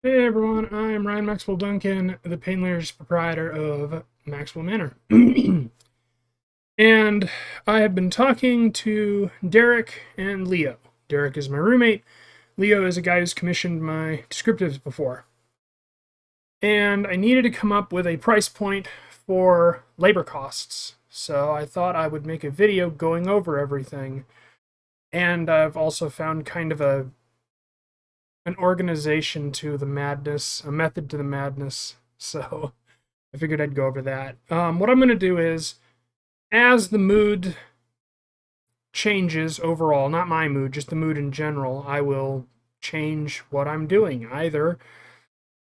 Hey everyone, I'm Ryan Maxwell Duncan, the Painter's proprietor of Maxwell Manor. And I have been talking to Derek and Leo. Derek is my roommate. Leo is a guy who's commissioned my descriptives before. And I needed to come up with a price point for labor costs. So I thought I would make a video going over everything. And I've also found kind of an organization to the madness, a method to the madness. So I figured I'd go over that. What I'm going to do is, as the mood changes overall, not my mood, just the mood in general, I will change what I'm doing. Either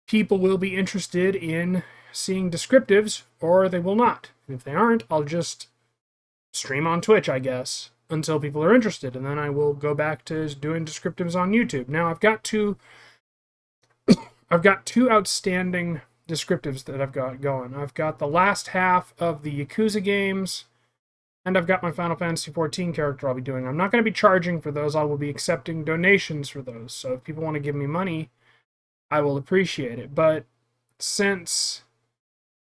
people will be interested in seeing descriptives or they will not. And if they aren't, I'll just stream on Twitch, I guess, until people are interested. And then I will go back to doing descriptives on YouTube. Now I've got two outstanding descriptives that I've got going. I've got the last half of the Yakuza games, and I've got my Final Fantasy XIV character I'll be doing. I'm not going to be charging for those. I will be accepting donations for those. So if people want to give me money, I will appreciate it. But since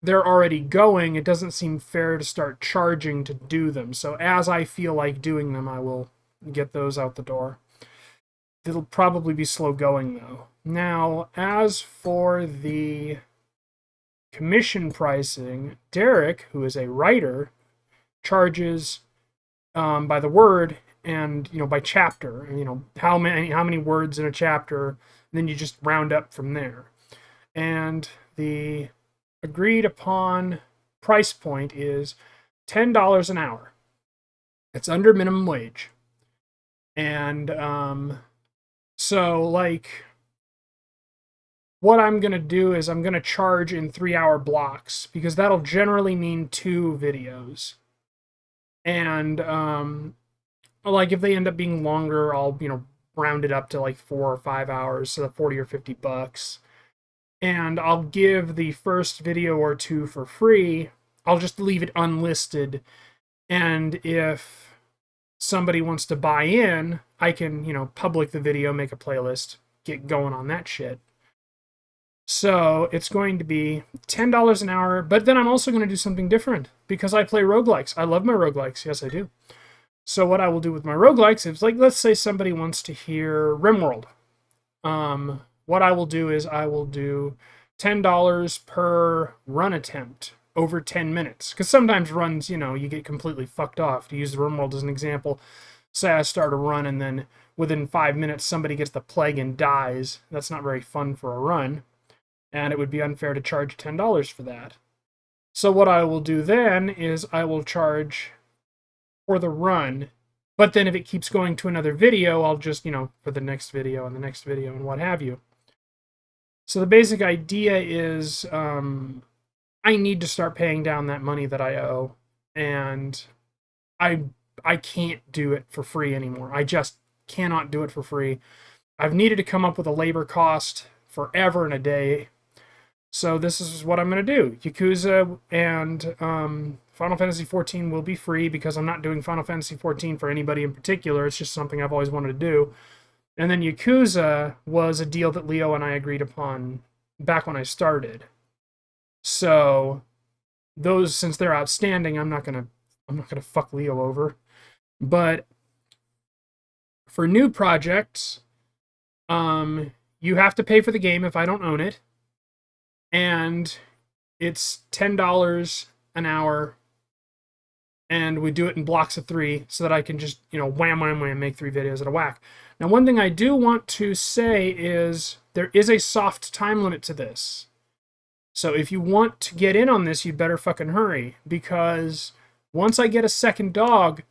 they're already going, it doesn't seem fair to start charging to do them. So as I feel like doing them, I will get those out the door. It'll probably be slow going, though. Now, as for the commission pricing, Derek, who is a writer, charges by the word and by chapter. How many words in a chapter, and then you just round up from there. And the agreed upon price point is $10 an hour. It's under minimum wage. And so, like, what I'm going to do is I'm going to charge in 3-hour blocks because that'll generally mean 2 videos. And, like, if they end up being longer, I'll, round it up to like 4 or 5 hours, so 40 or $50. And I'll give the first video or 2 for free. I'll just leave it unlisted. And if somebody wants to buy in, I can, public the video, make a playlist, get going on that shit. So it's going to be $10 an hour, but then I'm also going to do something different because I play roguelikes. I love my roguelikes. Yes, I do. So what I will do with my roguelikes is, like, let's say somebody wants to hear RimWorld. What I will do is I will do $10 per run attempt over 10 minutes. Because sometimes runs, you get completely fucked off. To use the RimWorld as an example, say I start a run and then within 5 minutes somebody gets the plague and dies. That's not very fun for a run. And it would be unfair to charge $10 for that. So what I will do then is I will charge for the run, but then if it keeps going to another video, I'll just, for the next video and the next video and what have you. So the basic idea is I need to start paying down that money that I owe, and I can't do it for free anymore. I just cannot do it for free. I've needed to come up with a labor cost forever and a day. So this is what I'm going to do. Yakuza and Final Fantasy XIV will be free because I'm not doing Final Fantasy XIV for anybody in particular. It's just something I've always wanted to do. And then Yakuza was a deal that Leo and I agreed upon back when I started. So those, since they're outstanding, I'm not gonna fuck Leo over. But for new projects, you have to pay for the game if I don't own it. And it's $10 an hour, and we do it in blocks of 3 so that I can just, wham, wham, wham, make 3 videos at a whack. Now, one thing I do want to say is there is a soft time limit to this. So if you want to get in on this, you'd better fucking hurry, because once I get a second dog,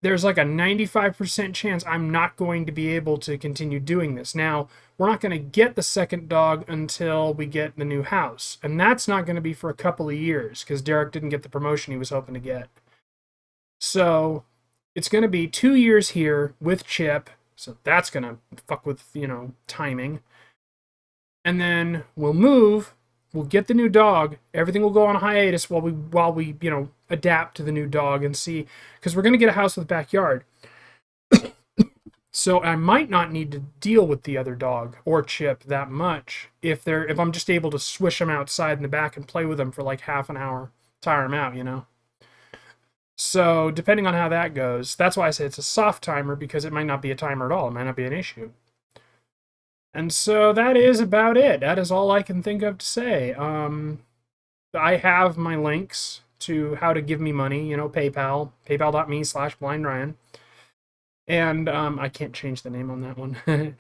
there's like a 95% chance I'm not going to be able to continue doing this. Now, we're not going to get the second dog until we get the new house. And that's not going to be for a couple of years, because Derek didn't get the promotion he was hoping to get. So it's going to be 2 years here with Chip. So that's going to fuck with, timing. And then we'll move. We'll get the new dog. Everything will go on hiatus while we adapt to the new dog and see, because we're going to get a house with a backyard. So I might not need to deal with the other dog or Chip that much if I'm just able to swish them outside in the back and play with them for like half an hour, tire them out, you know. So depending on how that goes, that's why I say it's a soft timer, because it might not be a timer at all. It might not be an issue. And so that is about it. That is all I can think of to say. I have my links to how to give me money, you know, PayPal, paypal.me/blindryan. And I can't change the name on that one.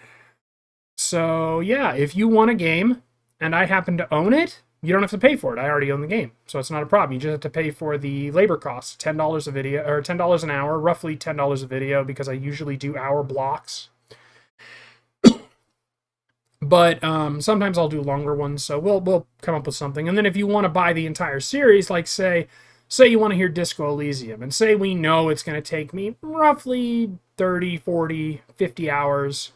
So yeah, if you want a game and I happen to own it, you don't have to pay for it. I already own the game, so it's not a problem. You just have to pay for the labor costs, $10 a video, or $10 an hour, roughly $10 a video, because I usually do hour blocks. But sometimes I'll do longer ones, so we'll come up with something. And then if you want to buy the entire series, like say you want to hear Disco Elysium, and say we know it's going to take me roughly 30, 40, 50 hours.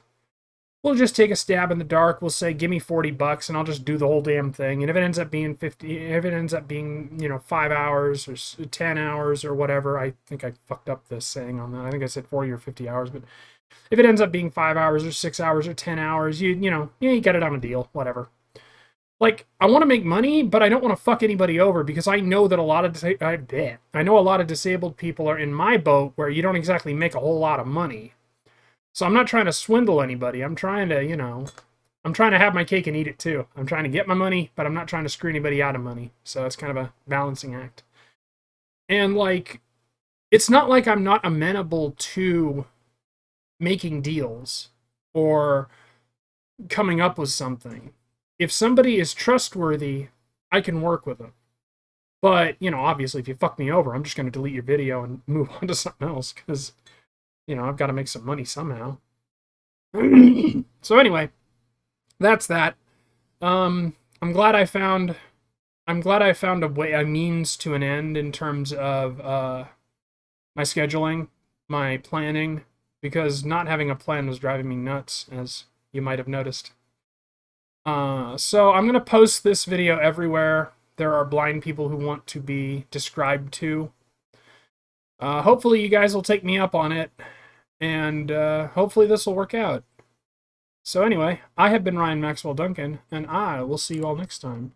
We'll just take a stab in the dark. We'll say, give me $40 and I'll just do the whole damn thing. And if it ends up being 50, if it ends up being, you know, 5 hours or 10 hours or whatever, I think I fucked up this saying on that. I think I said 40 or 50 hours, but if it ends up being 5 hours or 6 hours or 10 hours, you get it on a deal, whatever. Like, I want to make money, but I don't want to fuck anybody over, because I know that I know a lot of disabled people are in my boat where you don't exactly make a whole lot of money. So I'm not trying to swindle anybody. I'm trying to, I'm trying to have my cake and eat it too. I'm trying to get my money, but I'm not trying to screw anybody out of money. So it's kind of a balancing act. And like, it's not like I'm not amenable to making deals or coming up with something. If somebody is trustworthy, I can work with them. But, obviously if you fuck me over, I'm just going to delete your video and move on to something else, because I've got to make some money somehow. So anyway, that's that. I'm glad I found a means to an end in terms of my scheduling, my planning, because not having a plan was driving me nuts, as you might have noticed. So I'm going to post this video everywhere there are blind people who want to be described to. Hopefully you guys will take me up on it, and hopefully this will work out. So anyway, I have been Ryan Maxwell Duncan, and I will see you all next time.